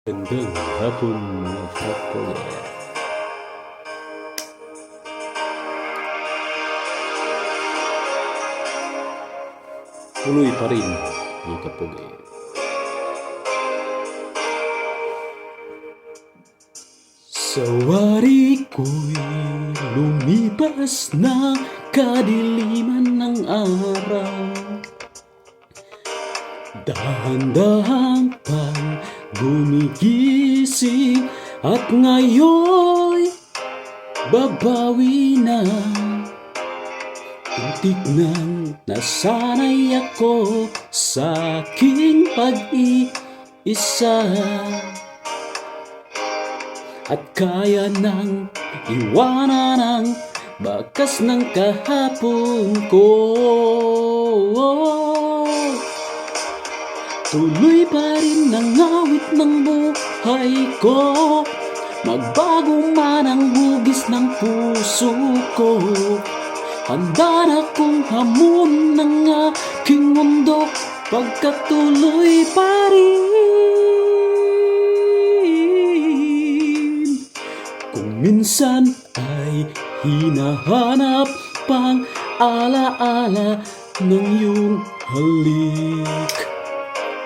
Gandang hapon mga kapatid. Tuloy pa rin mga kapatid. Sa wari ko'y lumipas na kadiliman ng araw. Dahan-dahan pang gumigising at ngayon babawi na. Untik nang nasanay ako sa aking pag-iisa at kaya nang iwanan ang bakas ng kahapon ko. Tuloy pa rin ang awit ng buhay ko, magbago man ang hugis ng puso ko. Handa na kong hamunin ng aking mundo, pagkatuloy pa rin. Kung minsan ay hinahanap pang alaala ng iyong halik,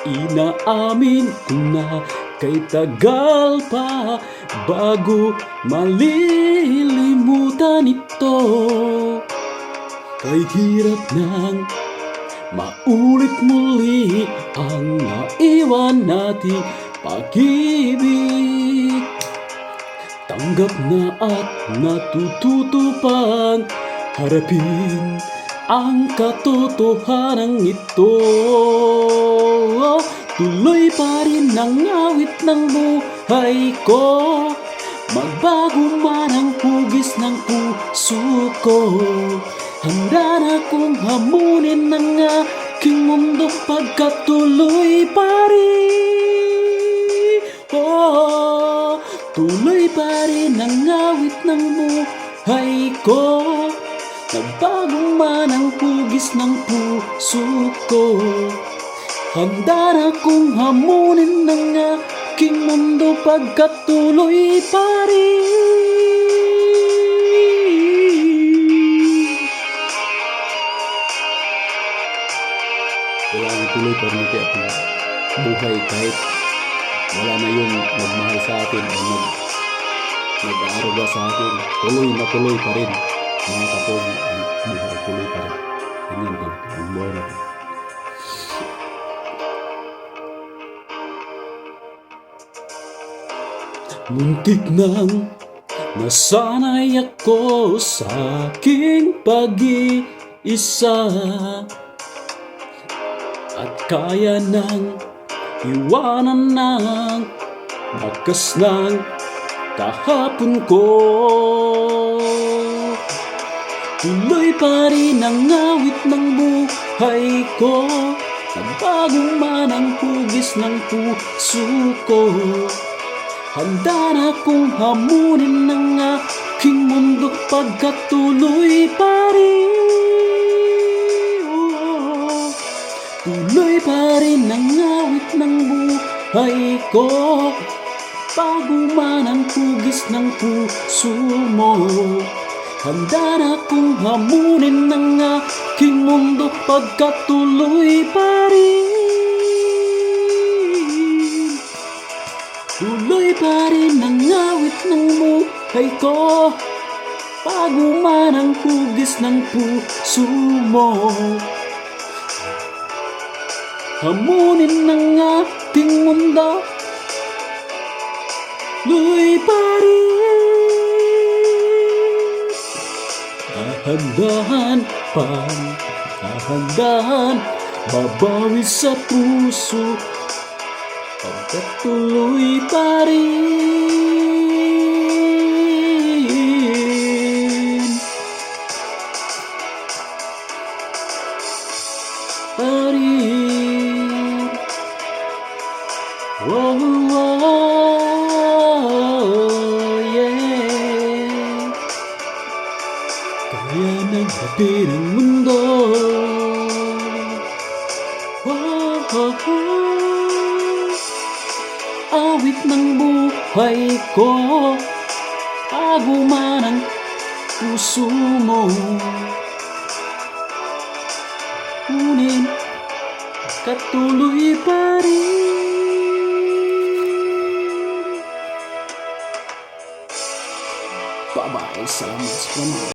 inaamin ko na kay tagal pa bago malilimutan ito. Kahit hirap nang maulit muli ang naiwan nating pag-ibig, tanggap na at natututo pang harapin ang katotohanan ito. Tuloy pa rin ang awit ng buhay ko, magbago man ang hugis ng puso ko. Handa na kong hamunin ng aking mundo, pagkatuloy pa rin. Oh, tuloy pa rin ang awit ng buhay ko, nagbago man ang hugis ng puso ko. Handa na kong hamunin ng aking mundo, pagkatuloy pa rin. Kailangan tuloy pa rin kaya ating buhay kahit wala na yung nagmahal sa atin o nag-aaruga sa atin. Tuloy pa rin mga kapatid, ang buhay tuloy pa rin. Ganyan talaga ang buhay natin. Muntik nang nasanay ako sa aking pag-iisa at kaya nang iwanan ng bakas ng kahapon ko. Tuloy pa rin ang awit ng buhay ko, nagbago man ang hugis ng puso ko. Handa na kong hamunin ng aking mundo, pagkatuloy pa rin. Tuloy pa rin ang awit ng buhay ko, bago man ang hugis ng puso mo. Handa na kong hamunin ng aking mundo, pagkatuloy pa rin. Tuloy pa rin ang awit ng buhay ko, bago man ang hugis ng puso mo. Hamunin ng ating mundo, tuloy pa rin. Dahan-dahan, babawi sa puso, pagkatuloy pa rin. Oh, yeah. Kaya naghati ng mundo. Awit ng buhay ko, bago man ang puso mo. Ngunit katuloy pa rin. Bye-bye, salamat sa panonood.